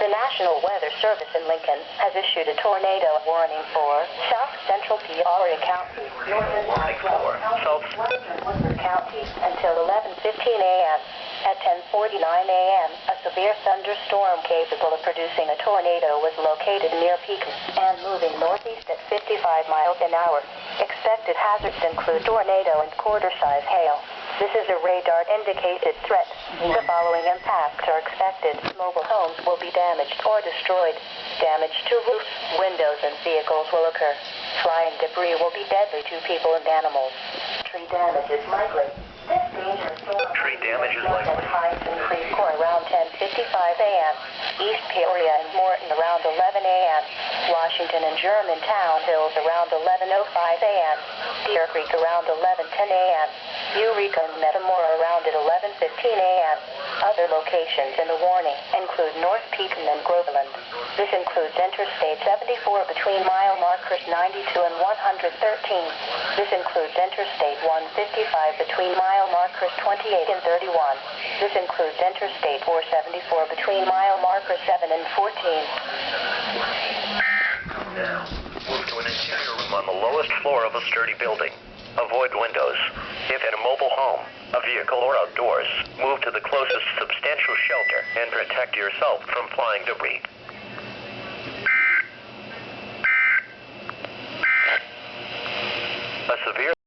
The National Weather Service in Lincoln has issued a tornado warning for south central Peoria County, northern southwestern Woodford County until 11:15 a.m. At 10:49 a.m., a severe thunderstorm capable of producing a tornado was located near Pekin and moving northeast at 55 miles an hour. Expected hazards include tornado and quarter-size hail. This is a radar-indicated threat. The following impacts are expected. Mobile homes will be damaged or destroyed. Damage to roofs, windows, and vehicles will occur. Flying debris will be deadly to people and animals. Tree damage is likely. This dangerous storm Tree damage is likely. at Heights and Creek Core around 10:55 a.m. East Peoria and Morton around 11 a.m. Washington and Germantown Hills around 11:05 a.m. Deer Creek around 11:10 a.m. Eureka and Metamora around at 11:15 a.m. Other locations in the warning include North Pekin and Groveland. This includes Interstate 74 between mile markers 92 and 113. This includes Interstate 155 between mile markers 28 and 31. This includes Interstate 474 between mile markers 7 and 14. Now, move to an interior room on the lowest floor of a sturdy building. Avoid windows. If in a mobile home, a vehicle, or outdoors, move to the closest substantial shelter and protect yourself from flying debris.